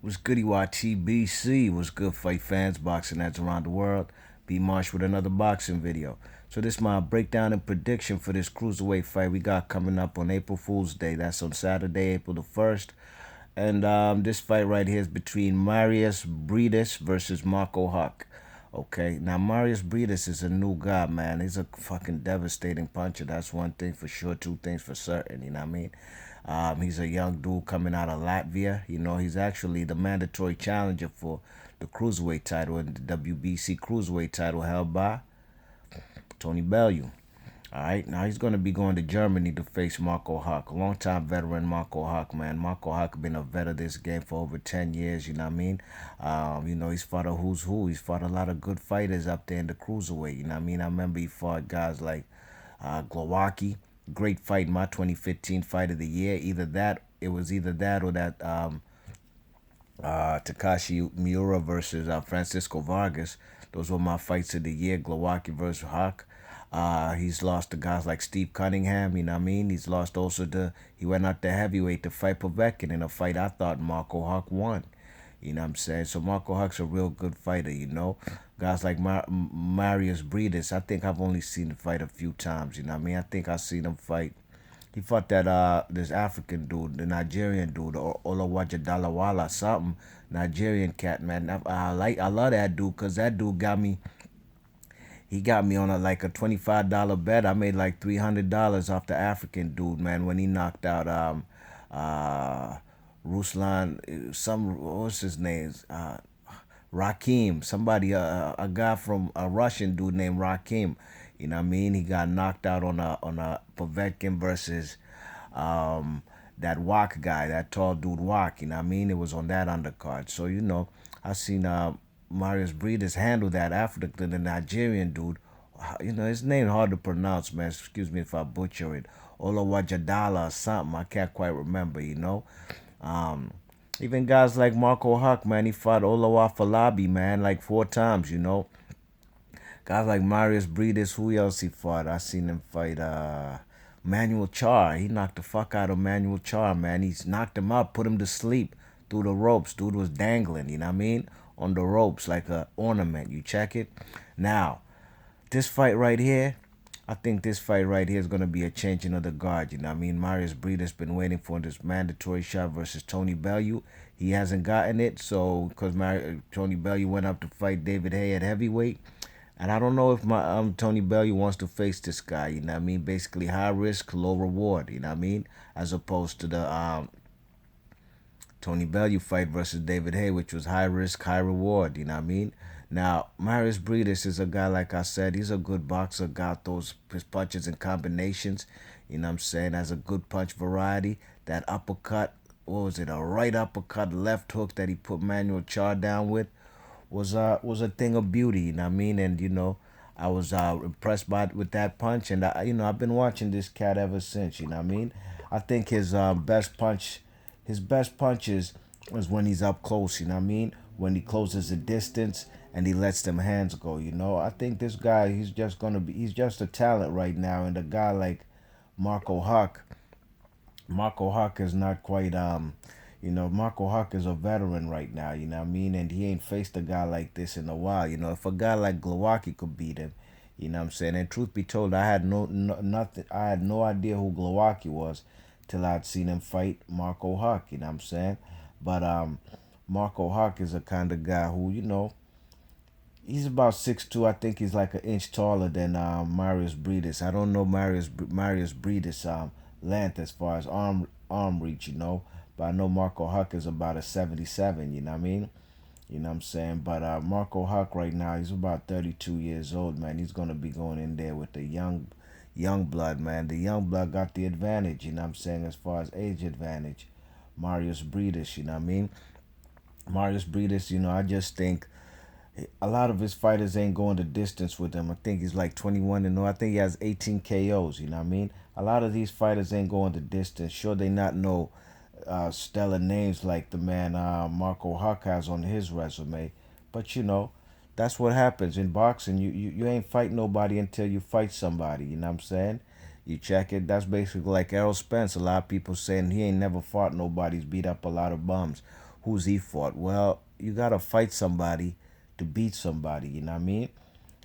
What's goody YTBC? What's good, fight fans, boxing heads around the world? B Marsh with another boxing video. So this is my breakdown and prediction for this cruiserweight fight we got coming up on April Fool's Day. That's on Saturday, April the 1st. And this fight right here is between Mairis Briedis versus Marco Huck. Okay, now Mairis Briedis is a new guy, man. He's a fucking devastating puncher. That's one thing for sure. Two things for certain. You know what I mean? He's a young dude coming out of Latvia. You know, he's actually the mandatory challenger for the cruiserweight title and the WBC cruiserweight title held by Tony Bellew. All right, now he's going to be going to Germany to face Marco Huck, longtime veteran Marco Huck, man. Marco Huck been a vet of this game for over 10 years, you know what I mean? He's fought a who's who. He's fought a lot of good fighters up there in the cruiserweight, you know what I mean? I remember he fought guys like Glowacki. Great fight, my 2015 fight of the year. It was either that or that Takashi Miura versus Francisco Vargas. Those were my fights of the year. Glowacki versus Huck. He's lost to guys like Steve Cunningham, you know what I mean? He's lost also he went out to heavyweight to fight Povetkin in a fight I thought Marco Huck won. You know what I'm saying? So Marco Huck's a real good fighter, you know? Guys like Mairis Briedis, I think I've only seen him fight a few times, you know what I mean? I think I've seen him fight. He fought that this African dude, the Nigerian dude, Olawaja Dalawala, something. Nigerian cat, man. I love that dude because that dude he got me on like a $25 bet. I made like $300 off the African dude, man, when he knocked out Ruslan, what was his name? Rakim, somebody, a guy from a Russian dude named Rakim. You know what I mean? He got knocked out on a Povetkin versus that Wak guy, that tall dude Wak. You know what I mean? It was on that undercard. So I seen Mairis Briedis handle that African, the Nigerian dude. His name hard to pronounce, man. Excuse me if I butcher it. Olawajadala or something. I can't quite remember. Even guys like Marco Huck, man, he fought Olawafalabi, man, like 4 times. Guys like Mairis Briedis, who else he fought? I seen him fight Manuel Char. He knocked the fuck out of Manuel Char, man. He's knocked him out, put him to sleep through the ropes. Dude was dangling, you know what I mean? On the ropes like a ornament. You check it? Now, this fight right here, I think this fight right here is going to be a changing of the guard. You know what I mean? Mairis Briedis been waiting for this mandatory shot versus Tony Bellew. He hasn't gotten it, so because Tony Bellew went up to fight David Haye at heavyweight. And I don't know if Tony Bellew wants to face this guy, you know what I mean? Basically high risk, low reward, you know what I mean? As opposed to the Tony Bellew fight versus David Haye, which was high risk, high reward, you know what I mean? Now, Mairis Briedis is a guy, like I said, he's a good boxer, got his punches and combinations, you know what I'm saying? Has a good punch variety. That uppercut, what was it, a right uppercut, left hook that he put Manuel Char down with was a thing of beauty, you know what I mean? And I was impressed with that punch, and I've been watching this cat ever since, you know what I mean? I think his best punches is when he's up close, you know what I mean? When he closes the distance and he lets them hands go, I think this guy, he's just a talent right now, and a guy like Marco Huck is not quite Marco Huck is a veteran right now, you know what I mean? And he ain't faced a guy like this in a while. If a guy like Glowacki could beat him, you know what I'm saying? And truth be told, I had nothing. I had no idea who Glowacki was till I'd seen him fight Marco Huck, you know what I'm saying? But Marco Huck is a kind of guy who, he's about 6'2". I think he's like an inch taller than Mairis Briedis. I don't know Mairis Briedis' length as far as arm reach, but I know Marco Huck is about a 77, you know what I mean? You know what I'm saying? But Marco Huck right now, he's about 32 years old, man. He's going to be going in there with the young blood, man. The young blood got the advantage, you know what I'm saying, as far as age advantage. Mairis Briedis, you know what I mean? Mairis Briedis, I just think a lot of his fighters ain't going the distance with him. I think he's like 21-0. I think he has 18 KOs, you know what I mean? A lot of these fighters ain't going the distance. Sure, they not know stellar names like the man Marco Huck has on his resume. But that's what happens in boxing. You ain't fight nobody until you fight somebody, you know what I'm saying? You check it, that's basically like Errol Spence. A lot of people saying he ain't never fought nobody. He's beat up a lot of bums. who's he fought? Well, you gotta fight somebody to beat somebody. You know what I mean?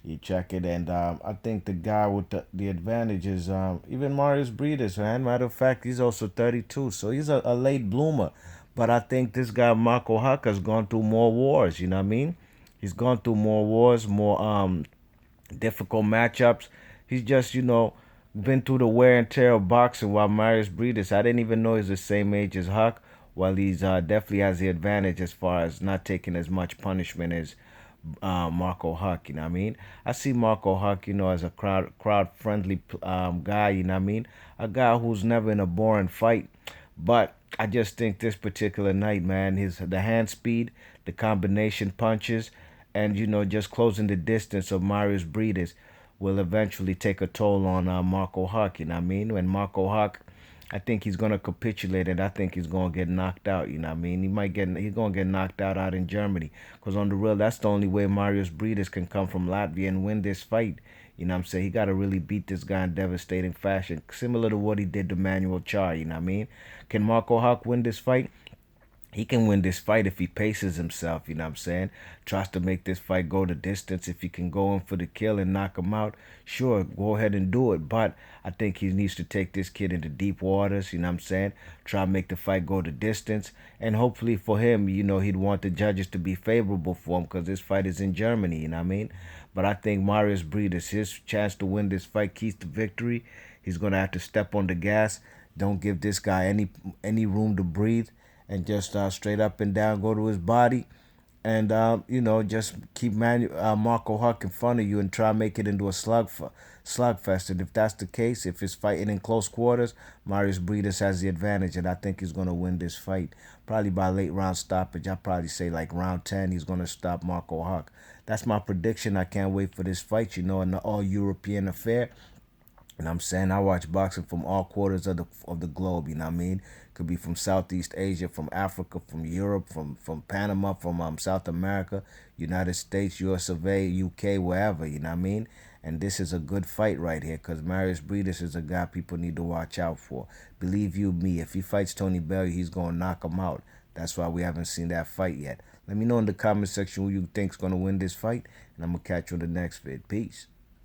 You check it, and I think the guy with the advantage is even Marius Briedis, man. Matter of fact, he's also 32, so he's a late bloomer. But I think this guy Marco Huck has gone through more wars. You know what I mean? He's gone through more wars, more difficult matchups. He's just, been through the wear and tear of boxing. While Marius Briedis, I didn't even know he's the same age as Huck. While he's definitely has the advantage as far as not taking as much punishment as Marco Huck. You know what I mean? I see Marco Huck, as a crowd friendly guy. You know what I mean? A guy who's never in a boring fight. But I just think this particular night, man, the hand speed, the combination punches, and just closing the distance of Marius Briedis will eventually take a toll on Marco Huck. You know what I mean? When Marco Huck, I think he's gonna capitulate, and I think he's gonna get knocked out. You know what I mean? He's gonna get knocked out in Germany. Cause on the real, that's the only way Marius Briedis can come from Latvia and win this fight. You know what I'm saying? He got to really beat this guy in devastating fashion, similar to what he did to Manuel Char. You know what I mean? Can Marco Huck win this fight? He can win this fight if he paces himself, you know what I'm saying? Tries to make this fight go the distance. If he can go in for the kill and knock him out, sure, go ahead and do it. But I think he needs to take this kid into deep waters, you know what I'm saying? Try to make the fight go the distance. And hopefully for him, he'd want the judges to be favorable for him because this fight is in Germany, you know what I mean? But I think Marius Briedis, his chance to win this fight, keys to victory. He's going to have to step on the gas. Don't give this guy any room to breathe, and just straight up and down go to his body, and just keep Marco Huck in front of you and try to make it into a slugfest. And if that's the case, if it's fighting in close quarters, Marius Briedis has the advantage, and I think he's gonna win this fight probably by late round stoppage. I'll probably say like round 10, he's gonna stop Marco Huck. That's my prediction. I can't wait for this fight. In the all European affair. And I'm saying I watch boxing from all quarters of the globe. You know what I mean? Could be from Southeast Asia, from Africa, from Europe, from Panama, from South America, United States, US of A, UK, wherever. You know what I mean? And this is a good fight right here because Marius Briedis is a guy people need to watch out for. Believe you me, if he fights Tony Bellew, he's gonna knock him out. That's why we haven't seen that fight yet. Let me know in the comment section who you think's gonna win this fight, and I'm gonna catch you in the next vid. Peace.